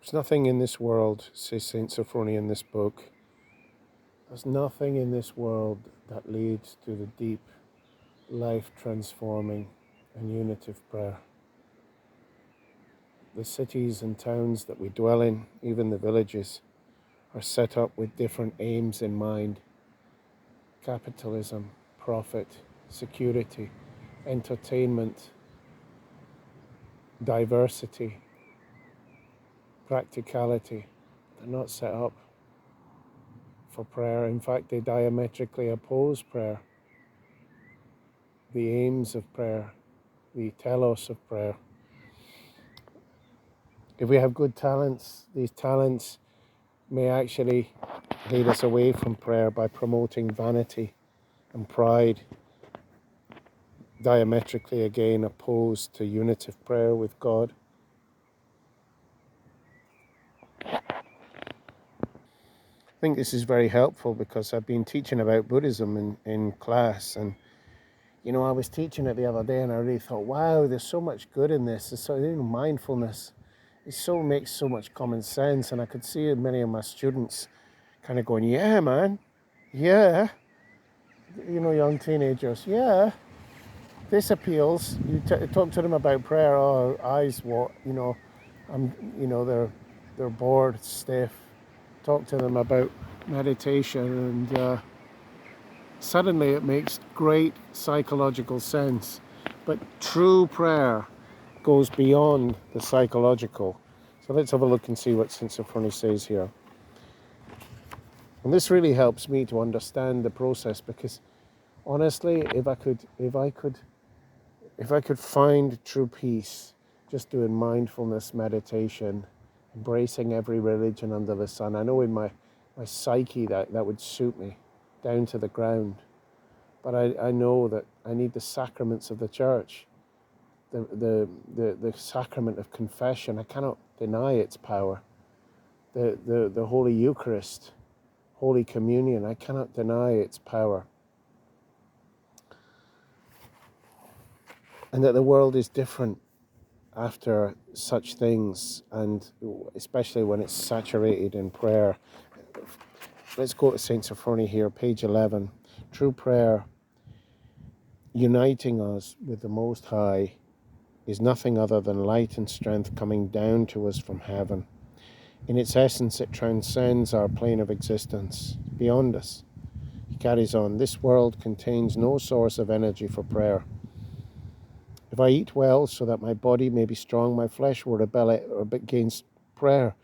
There's nothing in this world, says Saint Sophrony in this book, there's nothing in this world that leads to the deep, life-transforming and unitive prayer. The cities and towns that we dwell in, even the villages, are set up with different aims in mind. Capitalism, profit, security, entertainment, diversity, practicality. They're not set up for prayer. In fact, they diametrically oppose prayer. The aims of prayer, the telos of prayer. If we have good talents, these talents may actually lead us away from prayer by promoting vanity and pride, diametrically again opposed to unitive prayer with God. I think this is very helpful because I've been teaching about Buddhism in class, and I was teaching it the other day and I really thought, wow, there's so much good in this. There's so mindfulness. It makes so much common sense, and I could see many of my students kind of going, yeah, man, yeah. Young teenagers, yeah, this appeals. You talk to them about prayer, oh, eyes, what, they're bored, stiff. Talk to them about meditation, and suddenly it makes great psychological sense. But true prayer goes beyond the psychological. So let's have a look and see what St. Sophrony says here. And this really helps me to understand the process, because honestly, if I could find true peace just doing mindfulness meditation, embracing every religion under the sun, I know in my psyche that would suit me down to the ground. But I know that I need the sacraments of the church, the sacrament of confession. I cannot deny its power. The Holy Eucharist, Holy Communion, I cannot deny its power. And that the world is different after such things, and especially when it's saturated in prayer. Let's go to St. Sophrony here, page 11. True prayer, uniting us with the Most High, is nothing other than light and strength coming down to us from heaven. In its essence, it transcends our plane of existence, beyond us. He carries on, this world contains no source of energy for prayer. If I eat well so that my body may be strong, my flesh will rebel against prayer.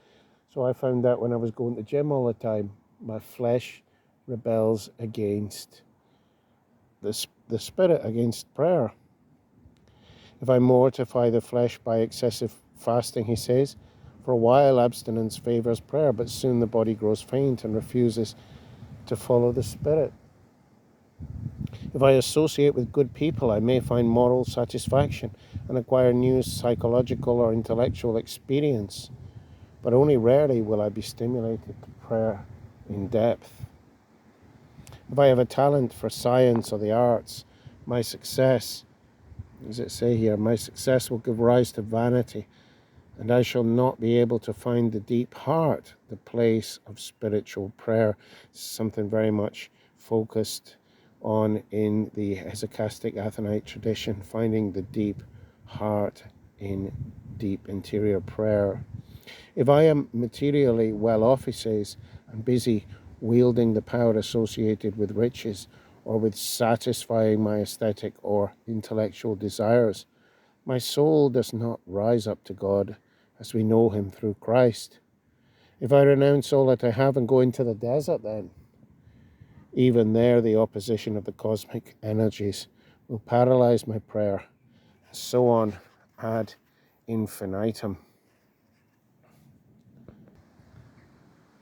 So I found that when I was going to the gym all the time, my flesh rebels against the spirit, against prayer. If I mortify the flesh by excessive fasting, he says, for a while abstinence favors prayer, but soon the body grows faint and refuses to follow the spirit. If I associate with good people, I may find moral satisfaction and acquire new psychological or intellectual experience, but only rarely will I be stimulated to prayer in depth. If I have a talent for science or the arts, my success, as it say here, my success will give rise to vanity, and I shall not be able to find the deep heart, the place of spiritual prayer. Something very much focused on in the hesychastic Athonite tradition, finding the deep heart in deep interior prayer. If I am materially well off, he says, and busy wielding the power associated with riches or with satisfying my aesthetic or intellectual desires, my soul does not rise up to God as we know him through Christ. If I renounce all that I have and go into the desert, then even there the opposition of the cosmic energies will paralyze my prayer, and so on ad infinitum.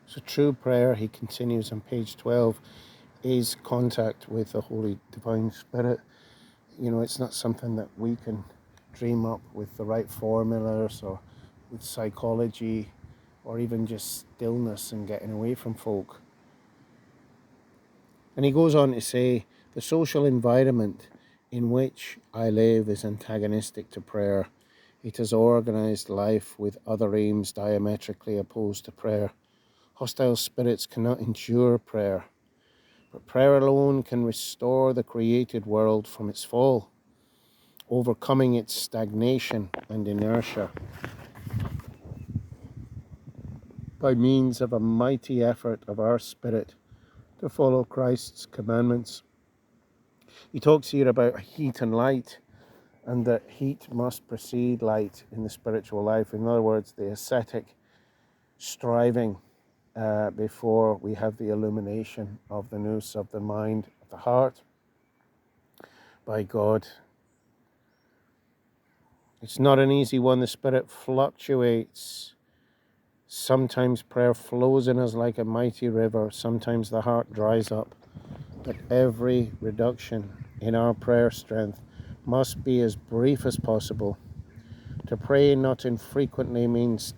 So true prayer, he continues on page 12, is contact with the Holy Divine Spirit. It's not something that we can dream up with the right formulas or with psychology or even just stillness and getting away from folk. And he goes on to say, the social environment in which I live is antagonistic to prayer. It has organized life with other aims diametrically opposed to prayer. Hostile spirits cannot endure prayer, but prayer alone can restore the created world from its fall, overcoming its stagnation and inertia by means of a mighty effort of our spirit to follow Christ's commandments. He talks here about heat and light, and that heat must precede light in the spiritual life. In other words, the ascetic striving before we have the illumination of the nous of the mind, of the heart, by God. It's not an easy one. The spirit fluctuates. Sometimes prayer flows in us like a mighty river. Sometimes the heart dries up. But every reduction in our prayer strength must be as brief as possible. To pray not infrequently means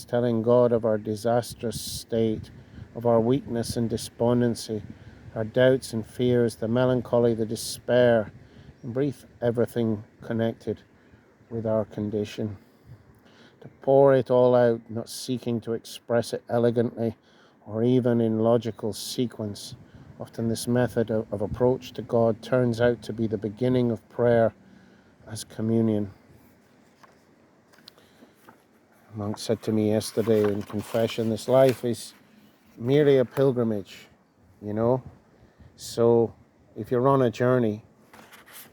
telling God of our disastrous state, of our weakness and despondency, our doubts and fears, the melancholy, the despair, in brief, everything connected with our condition. To pour it all out, not seeking to express it elegantly or even in logical sequence. Often this method of approach to God turns out to be the beginning of prayer as communion. A monk said to me yesterday in confession, this life is merely a pilgrimage, So if you're on a journey,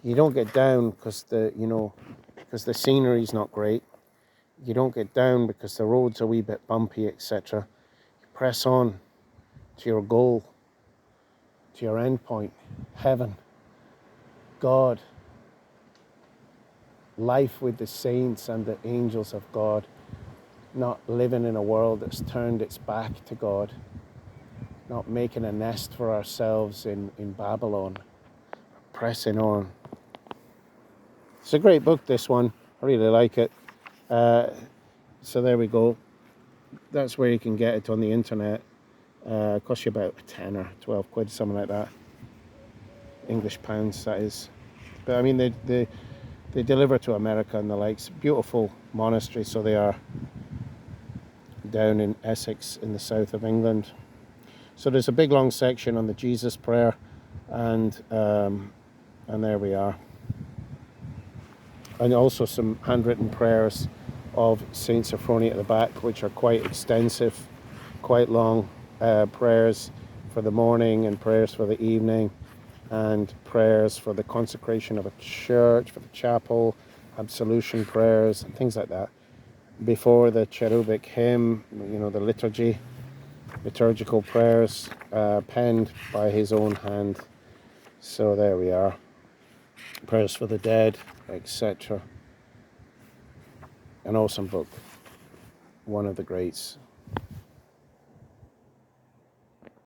you don't get down because the scenery's not great. You don't get down because the road's a wee bit bumpy, etc. You press on to your goal, to your end point, heaven, God, life with the saints and the angels of God, not living in a world that's turned its back to God, not making a nest for ourselves in Babylon, pressing on. It's a great book, this one. I really like it. So there we go. That's where you can get it on the internet. It costs you about a tenner, 12 quid, something like that. English pounds, that is. But I mean, they deliver to America and the likes. Beautiful monastery, so they are, down in Essex in the south of England. So there's a big long section on the Jesus prayer, and there we are. And also some handwritten prayers of Saint Sophrony at the back, which are quite extensive, quite long prayers for the morning and prayers for the evening, and prayers for the consecration of a church, for the chapel, absolution prayers and things like that. Before the cherubic hymn, the liturgical prayers penned by his own hand. So there we are. Prayers for the dead, etc. An awesome book. One of the greats.